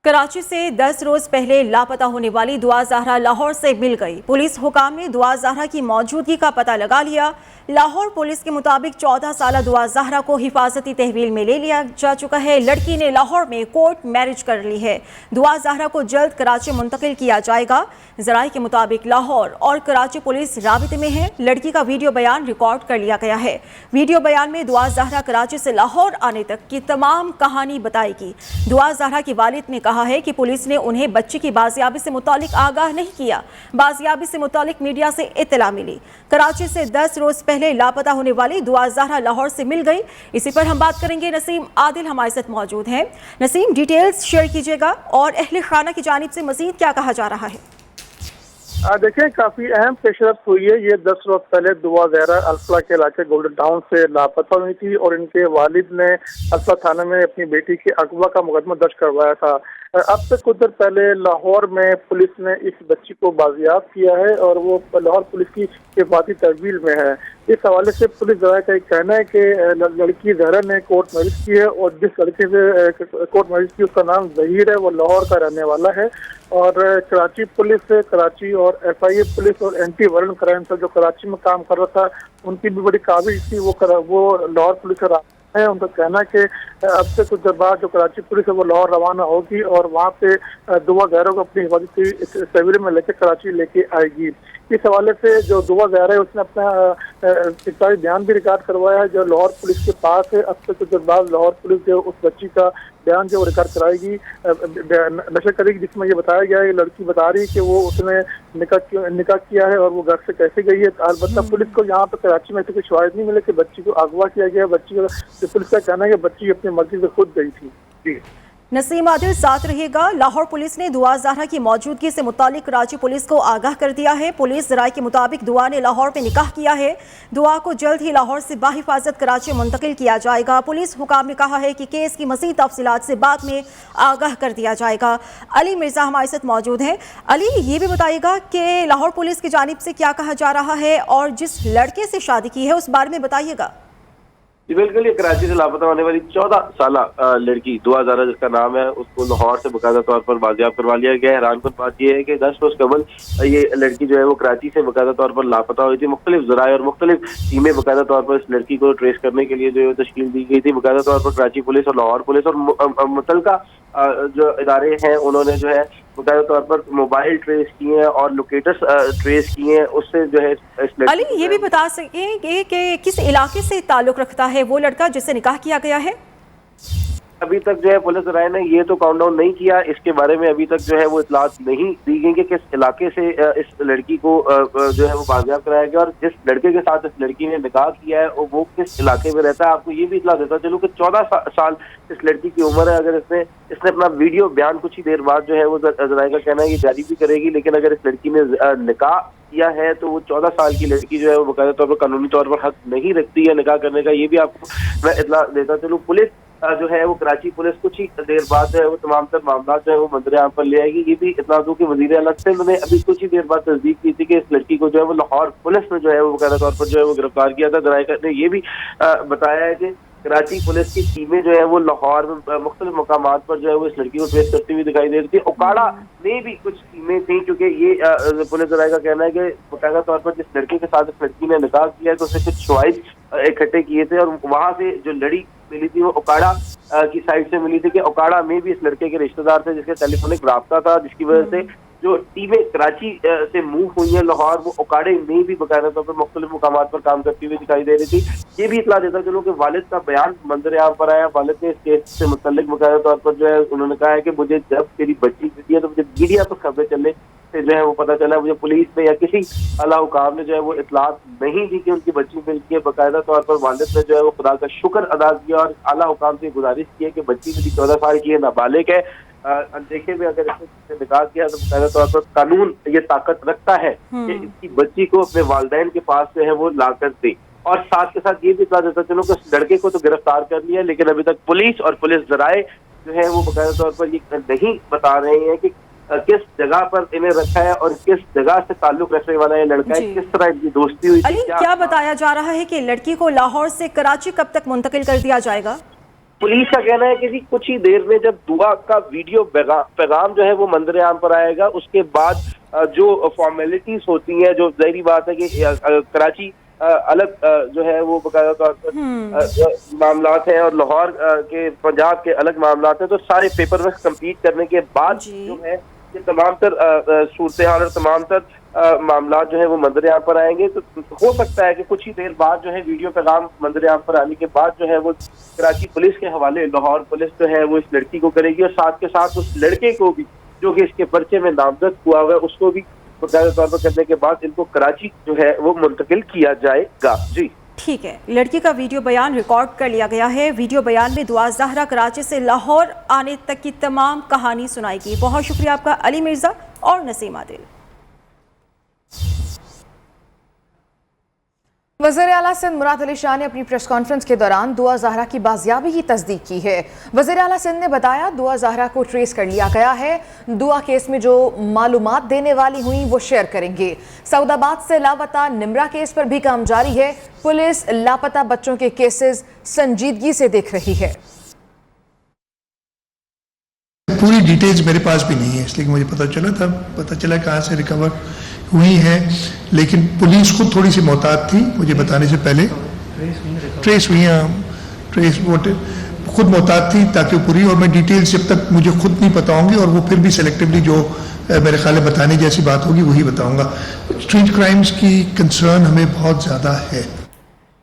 कराची से 10 रोज पहले लापता होने वाली दुआ ज़हरा लाहौर से मिल गई। पुलिस हुकाम ने दुआ ज़हरा की मौजूदगी का पता लगा लिया। लाहौर पुलिस के मुताबिक 14 साल दुआ ज़हरा को हिफाजती तहवील में ले लिया जा चुका है। लड़की ने लाहौर में कोर्ट मैरिज कर ली है। दुआ ज़हरा को जल्द कराची मुंतकिल किया जाएगा। ज़राए के मुताबिक लाहौर और कराची पुलिस राबिते में है। लड़की का वीडियो बयान रिकॉर्ड कर लिया गया है। वीडियो बयान में दुआ ज़हरा कराची से लाहौर आने तक की तमाम कहानी बताएगी। दुआ ज़हरा के वालिद ने कहा है कि पुलिस ने उन्हें बच्ची की बाजियाबी से मुतालिक आगाह नहीं किया। बाजियाबी से मुतालिक मीडिया से इत्तला मिली। कराची से 10 रोज पहले लापता होने वाली दुआ ज़हरा लाहौर से मिल गई। इसी पर हम बात करेंगे। नसीम आदिल हमारे साथ मौजूद हैं। नसीम, डिटेल्स शेयर कीजिएगा और अहले खाना की जानिब से मजीद क्या कहा जा रहा है? देखिए, काफी अहम पेशरफ्त हुई है। ये 10 रोज पहले दुआ ज़हरा अल्फला के इलाके गोल्डन टाउन से लापता हुई थी और इनके वालिद ने अल्फला थाने में अपनी बेटी के अगवा का मुकदमा दर्ज करवाया था। अब से कुछ देर पहले लाहौर में पुलिस ने इस बच्ची को बाजियाब किया है और वो लाहौर पुलिस की हिफाजती तहवील में है। इस हवाले से पुलिस ज़राए का कहना है कि लड़की ज़हरा ने कोर्ट मैरिज की है और जिस लड़के से कोर्ट मैरिज की उसका नाम ज़हीर है, वो लाहौर का रहने वाला है। और कराची पुलिस, कराची और FIA पुलिस और एंटी वायलेंस क्राइम से जो कराची में काम कर रहा था, उनकी भी बड़ी काबिज थी। वो लाहौर पुलिस का है। उनका कहना है कि अब से कुछ देर बाद जो कराची पुलिस है वो लाहौर रवाना होगी और वहाँ पे दुआ ज़हरा को अपनी हिफाजती तहवील में लेके कराची लेके आएगी। इस हवाले से जो दुआ ज़हरा है उसने अपना इब्तदाई बयान भी रिकॉर्ड करवाया है जो लाहौर पुलिस के पास है। अब से कुछ देर बाद लाहौर पुलिस जो उस बच्ची का बयान जो रिकॉर्ड कराएगी, नशर करेगी, जिसमें ये बताया गया है, लड़की बता रही है कि वो उसने निकाह किया है और वो घर से कैसे गई है। अलबत्ता पुलिस को यहाँ पे कराची में ऐसे कोई शवाहिद नहीं मिले कि बच्ची को अगवा किया गया। बच्ची का पुलिस का कहना है कि बच्ची अपनी मर्जी से खुद गई थी। जी नसीम आदिल साथ रहेगा। लाहौर पुलिस ने दुआ ज़हरा की मौजूदगी से मुतालिक कराची पुलिस को आगाह कर दिया है। पुलिस ज़राए के मुताबिक दुआ ने लाहौर में निकाह किया है। दुआ को जल्द ही लाहौर से बाहिफाजत कराची मुंतकिल किया जाएगा। पुलिस हुकाम ने कहा है कि केस की मज़ीद तफसीलात से बाद में आगाह कर दिया जाएगा। अली मिर्ज़ा हमारे साथ मौजूद हैं। अली, ये भी बताइएगा कि लाहौर पुलिस की जानिब से क्या कहा जा रहा है और जिस लड़के से शादी की है उस बारे में बताइएगा। जी बिल्कुल, ये कराची से लापता होने वाली 14 साल लड़की दुआ ज़हरा जिसका नाम है, उसको लाहौर से बाकायदा तौर पर बाजियाब करवा लिया गया है। हैरानकुन बात यह है कि 10 रोज कबल ये लड़की जो है वो कराची से बाकायदा तौर पर लापता हुई थी। मुख्तलिफ ज़राए और मुख्तलिफ टीमें बाकायदा तौर पर इस लड़की को ट्रेस करने के लिए जो है तश्कील दी गई थी। बाकायदा तौर पर कराची पुलिस और लाहौर पुलिस और मुतलका जो इदारे हैं उन्होंने जो है बाकायदा तौर पर मोबाइल ट्रेस किए हैं और लोकेटर्स ट्रेस किए हैं। उससे जो है अली, ये भी बता सकें कि किस इलाके से ताल्लुक रखता है वो लड़का जिससे निकाह किया गया है? अभी तक जो है पुलिस राय ने ये तो काउंट डाउन नहीं किया, इसके बारे में अभी तक जो है वो इतलात नहीं दी गई कि किस इलाके से इस लड़की को जो है वो बाजियाब कराया गया और जिस लड़के के साथ इस लड़की ने निकाह किया है वो किस इलाके में रहता है। आपको ये भी इतला देता चलो कि 14 साल इस लड़की की उम्र है। अगर इसने अपना वीडियो बयान कुछ ही देर बाद जो है वो ज़राए का कहना है ये जारी भी करेगी, लेकिन अगर इस लड़की ने निकाह किया है तो वो 14 साल की लड़की जो है वो बाकायदा तौर पर कानूनी तौर पर हक नहीं रखती है निकाह करने का। ये भी आपको मैं इतला देता चलूँ। पुलिस जो है वो कराची पुलिस कुछ ही देर बाद जो है वो तमाम तर मामला जो है वो मंजर आम पर ले आएगी। ये भी इतना दूं कि वज़ीर आला सिंध ने अभी कुछ ही देर बाद तस्दीक की थी कि इस लड़की को जो है वो लाहौर पुलिस ने जो है वो बाकायदा तौर पर जो है वो गिरफ्तार किया था। ज़राए ने ये भी बताया है कि कराची पुलिस की टीमें जो है वो लाहौर में मुख्तलिफ मकामात पर जो है वो इस लड़की को ट्रेस करती हुई दिखाई दे रही थी। ओकाड़ा में भी कुछ टीमें थी, क्योंकि ये पुलिस ज़राए का कहना है कि बाकायदा तौर पर जिस लड़के के साथ इस लड़की ने निकाह किया है तो उसने कुछ शवाहिद इकट्ठे किए थे और वहाँ से जो लड़ी मिली थी वो ओकाड़ा की साइड से मिली थी कि ओकाड़ा में भी इस लड़के के रिश्तेदार थे जिसके टेलीफोनिक राब्ता था, जिसकी वजह से जो टीमें कराची से मूव हुई हैं लाहौर, वो ओकाड़े में भी बाकायदा तौर पर मुख्तलिफ मुकामात पर काम करती हुई दिखाई दे रही थी। ये भी इतला देता चलो कि वालिद का बयान मंजर आम पर आया। वालिद ने इस केस से मुतल्लिक बाकायदा तौर पर जो है उन्होंने कहा है कि मुझे जब तेरी बच्ची गिरी है तो मुझे मीडिया पर खबरें चलने से जो है वो पता चला, मुझे पुलिस ने या किसी आला हुकाम ने जो है वो इतलात नहीं दी कि उनकी बच्ची मिलती है। बाकायदा तौर पर वालिद ने जो है वो खुदा का शुक्र अदा किया और आला हुकाम से गुजारिश की है कि बच्ची मेरी 14 साल की है, नाबालिग है, अनदेखे में अगर इसने निकाह किया तो बाकायदा तौर पर कानून ये ताकत रखता है कि इसकी बच्ची को अपने वालिदैन के पास जो है वो ला कर दे। और साथ के साथ ये भी इतला देता चलो कि उस लड़के को तो गिरफ्तार कर लिया, लेकिन अभी तक पुलिस और पुलिस ज़राए जो है वो बाकायदा तौर पर ये नहीं बता रहे हैं कि किस जगह पर इन्हें रखा है और किस जगह से ताल्लुक रखने वाला ये लड़का है, किस तरह इनकी दोस्ती हुई थी। क्या बताया जा रहा है कि लड़की को लाहौर से कराची कब तक मुंतकिल कर दिया जाएगा? पुलिस का कहना है कि जी कुछ ही देर में जब दुआ का वीडियो पैगाम जो है वो मंदिर आम पर आएगा, उसके बाद जो फॉर्मेलिटीज होती हैं, जो जाहिर बात है कि कराची अलग जो है वो बकायदा तौर पर मामलात हैं और लाहौर के पंजाब के अलग मामलात हैं, तो सारे पेपर वर्क कंप्लीट करने के बाद जो है ये तमाम तर सूरत हाल और तमाम तर मामला जो है वो मंदिर आम पर आएंगे। तो हो सकता है कि कुछ ही देर बाद जो है वीडियो पैगाम मंदिर आम पर आने के बाद जो है वो कराची पुलिस के हवाले लाहौर पुलिस जो है वो इस लड़की को करेगी, और साथ के साथ उस लड़के को भी जो कि इसके पर्चे में नामजद हुआ हुआ है उसको भी बाकायदा तौर पर करने के बाद इनको कराची जो है वो मुंतकिल किया जाएगा। जी ठीक है, लड़की का वीडियो बयान रिकॉर्ड कर लिया गया है। वीडियो बयान में दुआ ज़हरा कराची से लाहौर आने तक की तमाम कहानी सुनाएगी। बहुत शुक्रिया आपका अली मिर्जा और नसीम आदिल। वज़ीर आला सिंध मुराद अली शाह ने अपनी प्रेस कॉन्फ्रेंस के दौरान दुआ ज़हरा की बाजियाबी की तस्दीक की है। वज़ीर आला सिंध ने बताया दुआ ज़हरा को ट्रेस कर लिया गया है। दुआ केस में जो मालूमात देने वाली हुई वो शेयर करेंगे। सऊदाबाद से लापता निमरा केस पर भी काम जारी है। पुलिस लापता बच्चों के केसेस संजीदगी से देख रही है। पूरी डिटेल्स मेरे पास भी नहीं है, इसलिए मुझे पता चला कहाँ से रिकवर हुई है, लेकिन पुलिस खुद थोड़ी सी मोहतात थी मुझे बताने से पहले। ट्रेस हुई खुद मोहतात थी ताकि पूरी, और मैं डिटेल्स जब तक मुझे खुद नहीं पता होंगी और वो फिर भी सेलेक्टिवली जो मेरे ख्याल में बताने जैसी बात होगी वही बताऊंगा। स्ट्रीट क्राइम्स की कंसर्न हमें बहुत ज़्यादा है।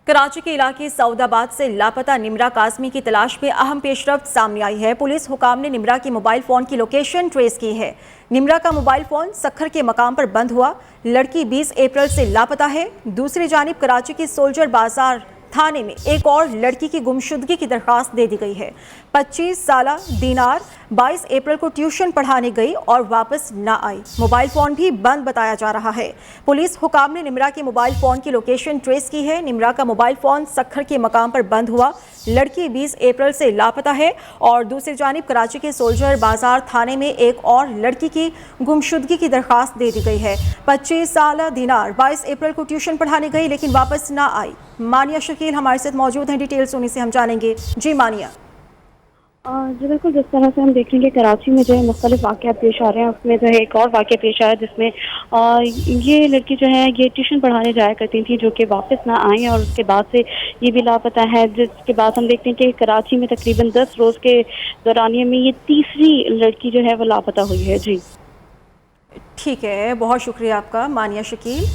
कराची के इलाके सऊदाबाद से लापता निमरा काज़मी की तलाश में अहम पेशरफ्त सामने आई है। पुलिस हुकाम ने निमरा के मोबाइल फ़ोन की लोकेशन ट्रेस की है। निमरा का मोबाइल फ़ोन सखर के मकाम पर बंद हुआ। लड़की 20 अप्रैल से लापता है। दूसरी जानिब कराची के सोल्जर बाजार थाने में एक और लड़की की गुमशुदगी की दरख्वास्त दे दी गई है। 25 साला दीनार 22 अप्रैल को ट्यूशन पढ़ाने गई और वापस ना आई। मोबाइल फ़ोन भी बंद बताया जा रहा है। पुलिस हुकाम ने निमरा के मोबाइल फ़ोन की लोकेशन ट्रेस की है। निमरा का मोबाइल फ़ोन सखर के मकाम पर बंद हुआ। लड़की 20 अप्रैल से लापता है और दूसरी जानिब कराची के सोल्जर बाजार थाने में एक और लड़की की गुमशुदगी की दरख्वास्त दे दी गई है। 25 साला दीनार 22 अप्रैल को ट्यूशन पढ़ाने गई लेकिन वापस ना आई। मानिया शकील हमारे साथ मौजूद हैं, डिटेल्स उन्हीं से हम जानेंगे। जी मानिया। जी बिल्कुल, जिस तरह से हम देख रहे हैं कि कराची में जो है मुख्तलिफ वाक़यात पेश आ रहे हैं, उसमें जो है एक और वाक़या पेश आया जिसमें ये लड़की जो है ये ट्यूशन पढ़ाने जाया करती थी, जो कि वापस ना आई और उसके बाद से ये भी लापता है। जिसके बाद हम देखते हैं कि कराची में तकरीबन 10 रोज़ के दौरानिए में ये तीसरी लड़की जो है वो लापता हुई है। जी ठीक है, बहुत शुक्रिया आपका मानिया शकील।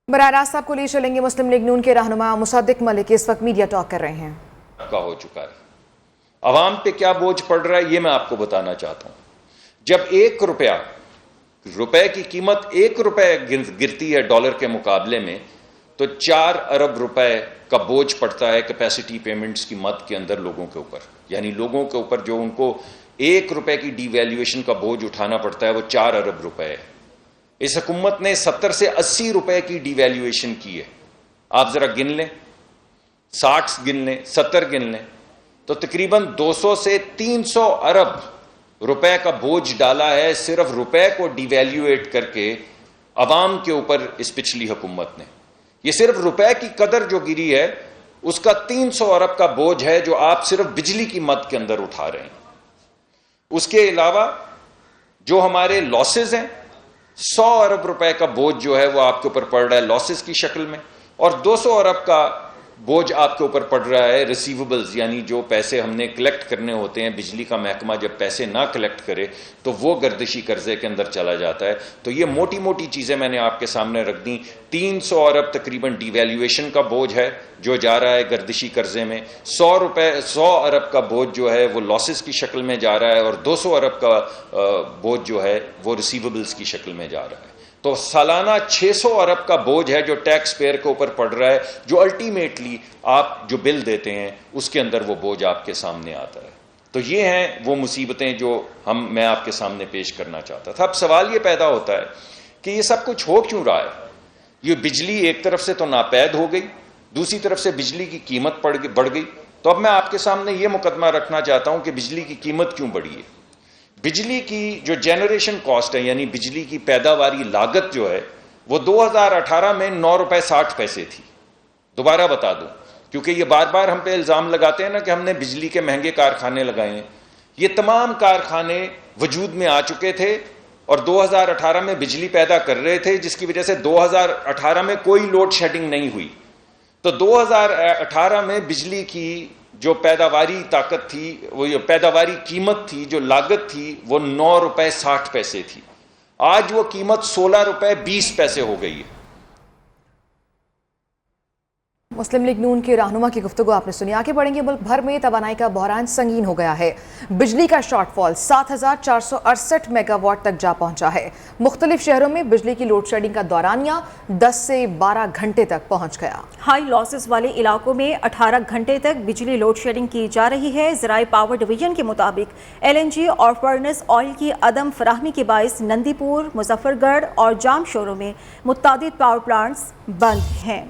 बराह रास्त आपको ले चलेंगे। मुस्लिम लीग नून के रहनुमा मुसद्दिक मलिक इस वक्त मीडिया टॉक कर रहे हैं। का हो चुका है, अवाम पे क्या बोझ पड़ रहा है ये मैं आपको बताना चाहता हूं। जब 1 रुपए की कीमत 1 रुपए गिरती है डॉलर के मुकाबले में, तो 4 अरब रुपए का बोझ पड़ता है कैपेसिटी पेमेंट्स की मद के अंदर लोगों के ऊपर। यानी लोगों के ऊपर जो उनको 1 रुपए की डिवैल्यूएशन का बोझ उठाना पड़ता है वो 4 अरब रुपए है। इस हुकूमत ने 70 से 80 रुपए की डिवैल्यूएशन की है। आप जरा गिन लें, 60 गिन लें, 70 गिन लें, तो तकरीबन 200 से 300 अरब रुपए का बोझ डाला है सिर्फ रुपए को डिवैल्यूएट करके अवाम के ऊपर इस पिछली हुकूमत ने। ये सिर्फ रुपए की कदर जो गिरी है उसका 300 अरब का बोझ है जो आप सिर्फ बिजली की मद के अंदर उठा रहे हैं। उसके अलावा जो हमारे लॉसेज हैं, 100 अरब रुपए का बोझ जो है वो आपके ऊपर पड़ रहा है लॉसेस की शक्ल में, और 200 अरब का बोझ आपके ऊपर पड़ रहा है रिसीवेबल्स, यानी जो पैसे हमने कलेक्ट करने होते हैं। बिजली का महकमा जब पैसे ना कलेक्ट करे तो वो गर्दिशी कर्जे के अंदर चला जाता है। तो ये मोटी मोटी चीजें मैंने आपके सामने रख दी। 300 अरब तकरीबन डिवैल्यूएशन का बोझ है जो जा रहा है गर्दिशी कर्जे में। 100 अरब का बोझ जो है वो लॉसेस की शक्ल में जा रहा है, और 200 अरब का बोझ जो है वो रिसीवेबल्स की शक्ल में जा रहा है। तो सालाना 600 अरब का बोझ है जो टैक्स पेयर के ऊपर पड़ रहा है, जो अल्टीमेटली आप जो बिल देते हैं उसके अंदर वो बोझ आपके सामने आता है। तो ये हैं वो मुसीबतें जो मैं आपके सामने पेश करना चाहता था। अब सवाल ये पैदा होता है कि ये सब कुछ हो क्यों रहा है। ये बिजली एक तरफ से तो नापैद हो गई, दूसरी तरफ से बिजली की कीमत बढ़ गई। तो अब मैं आपके सामने ये मुकदमा रखना चाहता हूं कि बिजली की कीमत क्यों बढ़ी है। बिजली की जो जनरेशन कॉस्ट है, यानी बिजली की पैदावारी लागत जो है, वो 2018 में 9 रुपए 60 पैसे थी। दोबारा बता दूं, क्योंकि ये बार बार हम पे इल्जाम लगाते हैं ना कि हमने बिजली के महंगे कारखाने लगाए हैं। ये तमाम कारखाने वजूद में आ चुके थे और 2018 में बिजली पैदा कर रहे थे, जिसकी वजह से 2018 में कोई लोड शेडिंग नहीं हुई। तो 2018 में बिजली की जो पैदावारी ताकत थी, वो पैदावारी कीमत थी, जो लागत थी, वो 9 रुपए 60 पैसे थी। आज वो कीमत 16 रुपए 20 पैसे हो गई है। मुस्लिम लीग नून के रहनुमा की गुफ्तगू आपने सुनी। आगे बढ़ेंगे। मुल्क भर में तवानाई का बहरान संगीन हो गया है। बिजली का शॉर्टफॉल 7,468 मेगावाट तक जा पहुंचा है। मुख्तलिफ शहरों में बिजली की लोड शेडिंग का दौरानिया 10 से 12 घंटे तक पहुंच गया। हाई लॉसेस वाले इलाकों में 18 घंटे तक बिजली लोड शेडिंग की जा रही है। ज़राई पावर डिवीजन के मुताबिक LNG और फर्नेस ऑयल की अदम फराहमी के बायस नंदीपुर, मुजफ्फरगढ़ और जाम शोरों में मुत्तादिद पावर प्लांट्स बंद हैं।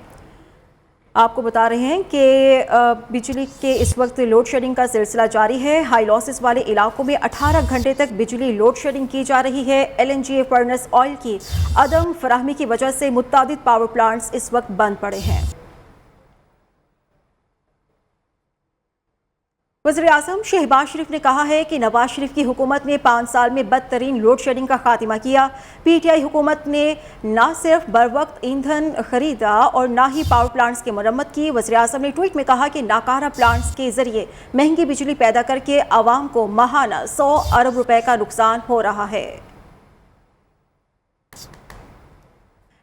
आपको बता रहे हैं कि बिजली के इस वक्त लोड शेडिंग का सिलसिला जारी है। हाई लॉसेस वाले इलाकों में 18 घंटे तक बिजली लोड शेडिंग की जा रही है। LNG फर्नेस ऑयल की अदम फराहमी की वजह से मुत्तादिद पावर प्लांट्स इस वक्त बंद पड़े हैं। वज़ीर-ए-आज़म शहबाज शरीफ ने कहा है कि नवाज शरीफ की हुकूमत ने 5 साल में बदतरीन लोड शेडिंग का खात्मा किया। PTI हुकूमत ने न सिर्फ बर वक्त ईंधन खरीदा और ना ही पावर प्लांट्स की मरम्मत की। वज़ीर-ए-आज़म ने ट्वीट में कहा कि नाकारा प्लांट्स के जरिए महंगी बिजली पैदा करके आवाम को माहाना 100 अरब रुपए का नुकसान हो रहा है।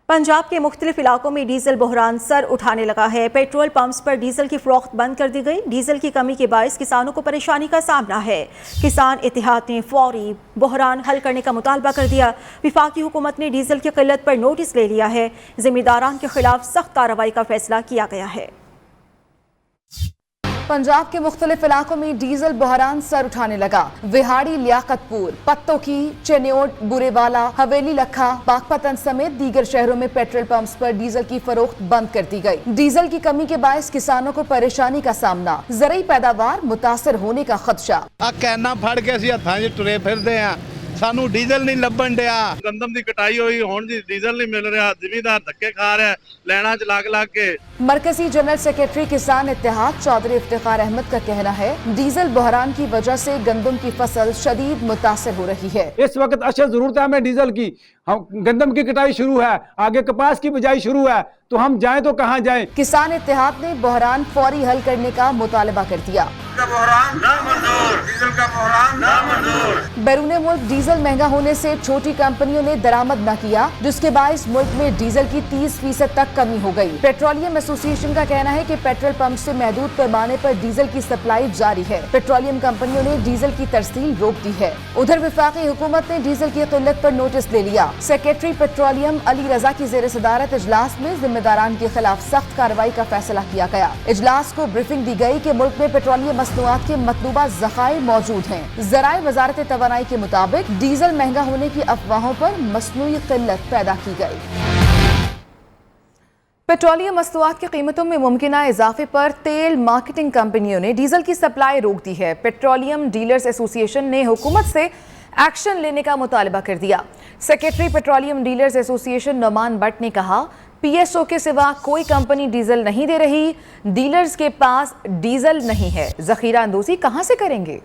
पंजाब के मुख्तलिफ इलाकों में डीजल बहरान सर उठाने लगा है। पेट्रोल पंप्स पर डीजल की फरोख्त बंद कर दी गई। डीजल की कमी के बायस किसानों को परेशानी का सामना है। किसान इत्तेहाद ने फौरी बहरान हल करने का मुतालबा कर दिया। विफाकी हुकूमत ने डीजल की किल्लत पर नोटिस ले लिया है। जिम्मेदारान के खिलाफ सख्त कार्रवाई का फैसला किया गया है। पंजाब के मुख्तलिफ इलाकों में डीजल बहरान सर उठाने लगा। विहाड़ी, लियाकतपुर, पत्तों की, चेन्योट, बुरेवाला, हवेली लखा, बागपतन समेत दीगर शहरों में पेट्रोल पंप्स पर डीजल की फरोख्त बंद कर दी गई। डीजल की कमी के बायस किसानों को परेशानी का सामना, ज़रूरी पैदावार मुतासर होने का खदशा। कैना फड़ के असीं हत्थां 'ਚ तुरे फिरदे आ, सानू डीजल नहीं लभन दिया। गंदम की कटाई हुई, हुण जी डीजल नहीं मिल रहा। जिमीदार धक्के खा रहा है लैना च लग के। मरकजी जनरल सेक्रेटरी किसान इत्तेहाद चौधरी इफ्तिखार अहमद का कहना है डीजल बहरान की वजह से गंदम की फसल शदीद मुतासर हो रही है। इस वक्त अशद जरूरत है हमें डीजल की। हम गंदम की कटाई शुरू है, आगे कपास की बिजाई शुरू है, तो हम जाएं तो कहां जाएं। किसान इत्तेहाद ने बहरान फौरी हल करने का मुतालबा कर दिया। बैरून मुल्क डीजल महंगा होने से छोटी कंपनियों ने दरामद न किया, जिसके बायस मुल्क में डीजल की 30% तक कमी हो गई। पेट्रोलियम एसोसिएशन का कहना है कि पेट्रोल पंप से महदूद पैमाने पर डीजल की सप्लाई जारी है। पेट्रोलियम कंपनियों ने डीजल की तरसील रोक दी है। उधर विफाकी हुकूमत ने डीजल की किल्लत पर नोटिस ले लिया। सेक्रेटरी पेट्रोलियम अली रजा की जेर सदारत इजलास में जिम्मेदारान के खिलाफ सख्त कार्रवाई का फैसला किया गया। इजलास को ब्रीफिंग दी गई कि मुल्क में पेट्रोलियम मसनूआत के मतलूबा ज़खायर मौजूद हैं। ज़राए वजारत तवानाई के मुताबिक डीजल महंगा होने की अफवाहों पर मसनूई किल्लत पैदा की गई। पेट्रोलियम मसनूआत की कीमतों में मुमकिना इजाफे पर तेल मार्केटिंग कंपनियों ने डीजल की सप्लाई रोक दी है। पेट्रोलियम डीलर्स एसोसिएशन ने हुकूमत से एक्शन लेने का मुतालबा कर दिया। Secretary petroleum dealers association Noman Bhatt ने कहा PSO के सिवा कोई कंपनी डीजल नहीं दे रही। डीलर्स के पास डीजल नहीं है, जखीरा अंदोजी कहां से करेंगे।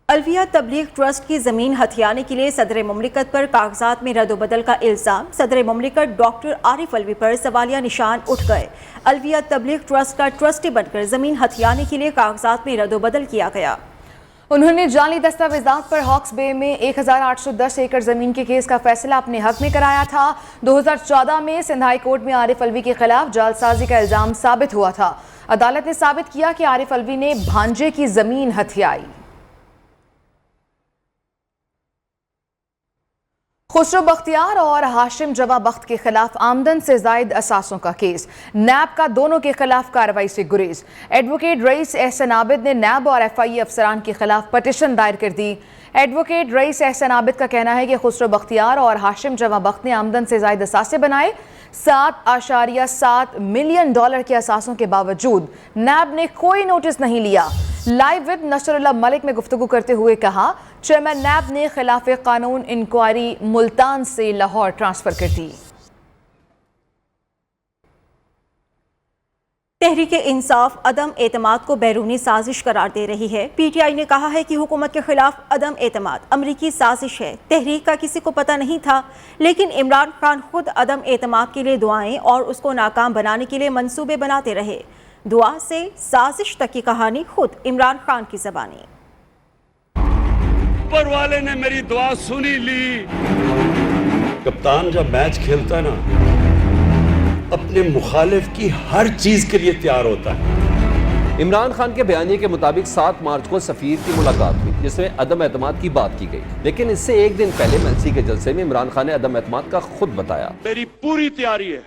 अलविया तबलीग ट्रस्ट की ज़मीन हथियाने के लिए सदर मुमलिकत पर कागजात में रद्द-बदल का इल्ज़ाम। सदर मुमलिकत डॉक्टर आरिफ अलवी पर सवालिया निशान उठ गए। अलविया तबलीग ट्रस्ट का ट्रस्टी बनकर ज़मीन हथियाने के लिए कागजात में रद्द-बदल किया गया। उन्होंने जाली दस्तावेजात पर हॉक्स बे में 1810 एकड़ जमीन के केस का फैसला अपने हक में कराया था। 2014 में सिंध हाई कोर्ट में आरिफ अलवी के खिलाफ जालसाजी का इल्जाम साबित हुआ था। अदालत ने साबित किया कि आरिफ अलवी ने भांजे की जमीन हथियाई। खुसरो बख्तियार और हाशिम जवा बख्त के खिलाफ आमदन से जायद असासों का केस। नैब का दोनों के खिलाफ कार्रवाई से गुरेज। एडवोकेट रईस एहसन आबिद ने नैब और FIA अफसरान के खिलाफ पटिशन दायर कर दी। एडवोकेट रईस एहसन आबिद का कहना है कि खुसरो बख्तियार और हाशिम जवा बख्त ने आमदन से जायद असासे बनाए। $7.7 मिलियन के असासों के बावजूद नैब ने कोई नोटिस नहीं लिया। लाइव विद नसरुल्लाह मलिक में गुफ्तगू करते हुए कहा चेयरमैन नैब ने खिलाफ कानून इंक्वायरी मुल्तान से लाहौर ट्रांसफर कर दी। तहरीक इंसाफ अदम एतमाद को बैरूनी साजिश करार दे रही है। पीटीआई ने कहा है कि हुकूमत के खिलाफ अदम एतमाद अमरीकी साजिश है। तहरीक का किसी को पता नहीं था, लेकिन इमरान खान खुद अदम एतमाद के लिए दुआएं और उसको नाकाम बनाने के लिए मंसूबे बनाते रहे। दुआ से साजिश तक की कहानी खुद इमरान खान की ज़बानी। ऊपर वाले ने मेरी दुआ सुनी ली। कप्तान जब मैच खेलता है ना, अपने मुखालिफ की हर चीज के लिए तैयार होता है। इमरान खान के बयानी के मुताबिक 7 मार्च को सफीर की मुलाकात हुई, जिसमें अदम एतमाद की बात की गई, लेकिन इससे एक दिन पहले एमएनसी के जलसे में इमरान खान ने अदम एतमाद का खुद बताया। मेरी पूरी तैयारी है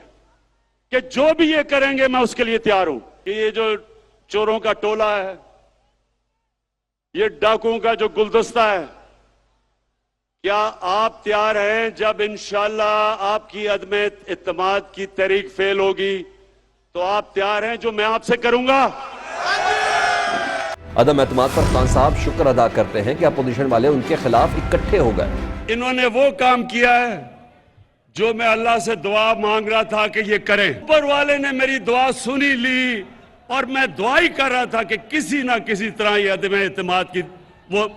कि जो भी ये करेंगे मैं उसके लिए तैयार हूं। कि ये जो चोरों का टोला है, ये डाकुओं का जो गुलदस्ता है, क्या आप तैयार हैं जब इंशाल्लाह आपकी अदम इत्तेमाद की तहरीक फेल होगी तो आप तैयार हैं जो मैं आपसे करूंगा? अदम एतमाद पर खान साहब शुक्र अदा करते हैं कि अपोजिशन वाले उनके खिलाफ इकट्ठे हो गए। इन्होंने वो काम किया है जो मैं अल्लाह से दुआ मांग रहा था कि ये करें। ऊपर वाले ने मेरी दुआ सुनी ली और मैं दुआ ही कर रहा था कि किसी ना किसी तरह ये अदम इत्तेमाद की वो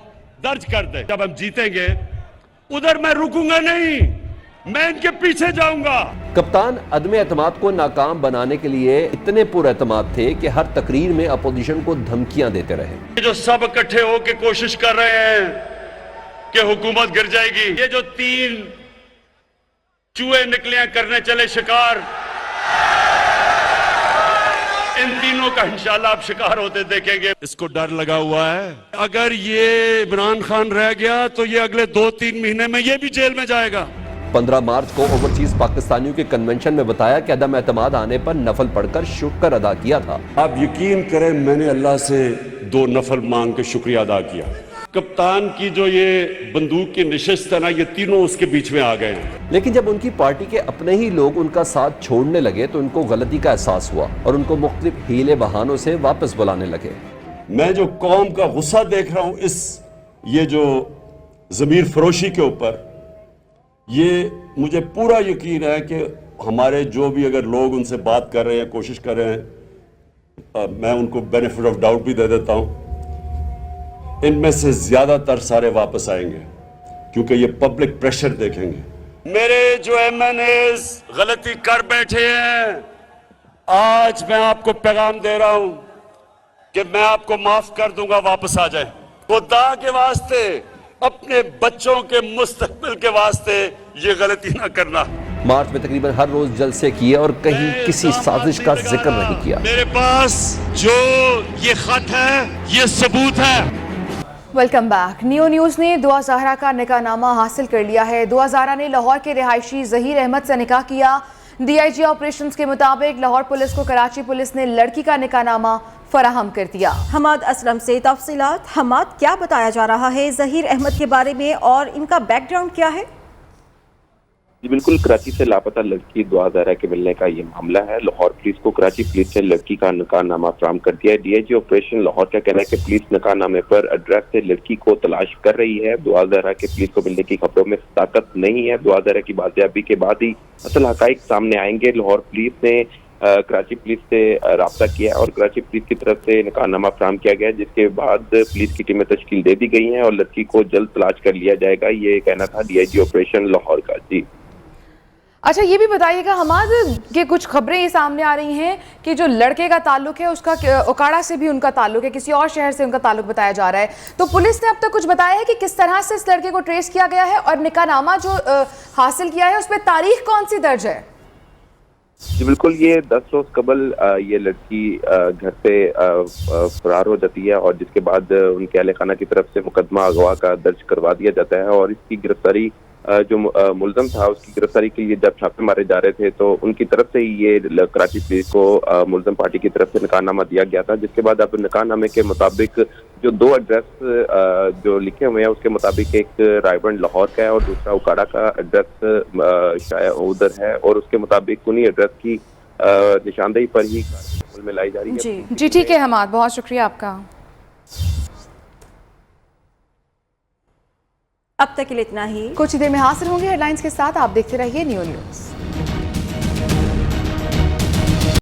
दर्ज कर दे। जब हम जीतेंगे उधर मैं रुकूंगा नहीं, मैं इनके पीछे जाऊंगा। कप्तान अदम एतमाद को नाकाम बनाने के लिए इतने पुरएतमाद थे कि हर तकरीर में अपोजिशन को धमकियां देते रहे। जो सब इकट्ठे होकर कोशिश कर रहे हैं कि हुकूमत गिर जाएगी, ये जो 3 चूहे निकलियां करने चले शिकार, इन तीनों का इंशाल्लाह आप शिकार होते देखेंगे। इसको डर लगा हुआ है, अगर ये इमरान खान रह गया तो ये अगले 2-3 महीने में ये भी जेल में जाएगा। 15 मार्च को ओवरसीज पाकिस्तानियों के कन्वेंशन में बताया कि अदम एतमाद आने पर नफल पढ़कर शुक्र अदा किया था। आप यकीन करें, मैंने अल्लाह से 2 नफल मांग के शुक्रिया अदा किया। कप्तान की जो ये बंदूक की निशिस्त है ना, ये तीनों उसके बीच में आ गए। लेकिन जब उनकी पार्टी के अपने ही लोग उनका साथ छोड़ने लगे तो उनको गलती का एहसास हुआ और उनको मुख्तलिफ हीले बहानों से वापस बुलाने लगे। मैं जो कौम का गुस्सा देख रहा हूं ये जो ज़मीर फरोशी के ऊपर, ये मुझे पूरा यकीन है कि हमारे जो भी अगर लोग उनसे बात कर रहे हैं, कोशिश कर रहे हैं, मैं उनको बेनिफिट ऑफ डाउट भी दे देता हूं, इनमें से ज्यादातर सारे वापस आएंगे क्योंकि ये पब्लिक प्रेशर देखेंगे। मेरे जो एमएनएस गलती कर बैठे हैं, आज मैं आपको पैगाम दे रहा हूं कि मैं आपको माफ कर दूंगा, वापस आ जाए। खुदा के वास्ते, अपने बच्चों के मुस्तकबिल के वास्ते ये गलती ना करना। मार्च में तकरीबन हर रोज जलसे किए और कहीं किसी साजिश का जिक्र नहीं किया। मेरे पास जो ये खत है, ये सबूत है। Welcome back. नियो न्यूज़ ने दुआ ज़हरा का निकाहनामा हासिल कर लिया है। दुआ ज़हरा ने लाहौर के रिहायशी ज़हीर अहमद से निकाह किया। डीआईजी ऑपरेशंस के मुताबिक लाहौर पुलिस को कराची पुलिस ने लड़की का निकाहनामा फराहम कर दिया। हमाद असलम से तफसीलात। हमाद, क्या बताया जा रहा है ज़हीर अहमद के बारे में और इनका बैकग्राउंड क्या है? जी बिल्कुल, कराची से लापता लड़की दुआ ज़हरा के मिलने का ये मामला है। लाहौर पुलिस को कराची पुलिस ने लड़की का निकाहनामा फराहम कर दिया है। डीआईजी ऑपरेशन लाहौर का कहना है कि पुलिस निकाहनामे पर एड्रेस से लड़की को तलाश कर रही है। दुआ ज़हरा के पुलिस को मिलने की खबरों में ताकत नहीं है। दुआ ज़हरा की बाजियाबी के बाद ही असल हकाइक सामने आएंगे। लाहौर पुलिस ने कराची पुलिस से राब्ता किया और कराची पुलिस की तरफ से निकाहनामा फराहम किया गया, जिसके बाद पुलिस की टीमें तश्कील दे दी गई हैं और लड़की को जल्द तलाश कर लिया जाएगा। ये कहना था डीआईजी ऑपरेशन लाहौर का। जी अच्छा, ये भी बताइएगा हमाद कि कुछ खबरें ये सामने आ रही हैं कि जो लड़के का ताल्लुक है उसका ओकाड़ा से भी उनका ताल्लुक है, किसी और शहर से उनका ताल्लुक बताया जा रहा है। तो पुलिस ने अब तक कुछ बताया है कि किस तरह से इस लड़के को ट्रेस किया गया है और निकाहनामा जो हासिल किया है उस पर तारीख कौन सी दर्ज है? जी बिल्कुल, ये 10 रोज कबल ये लड़की घर से फरार हो जाती है और जिसके बाद उनके अहले खाना की तरफ से मुकदमा अगवा का दर्ज करवा दिया जाता है और इसकी गिरफ्तारी जो मुलजम था उसकी गिरफ्तारी के लिए जब छापे मारे जा रहे थे तो उनकी तरफ से ही ये कराची पुलिस को मुलजम पार्टी की तरफ से निकाहनामा दिया गया था, जिसके बाद अब निकाहनामे के मुताबिक जो 2 एड्रेस जो लिखे हुए हैं उसके मुताबिक एक रायबंड लाहौर का है और दूसरा उकाड़ा का एड्रेस शायद उधर है और उसके मुताबिक उन्हीं एड्रेस की निशानदेही पर ही अमल में लाई जा रही है। जी ठीक है हमाद, बहुत शुक्रिया आपका। अब तक के लिए इतना ही। कुछ ही देर में हाजिर होंगे हेडलाइंस के साथ। आप देखते रहिए नियो न्यूज़।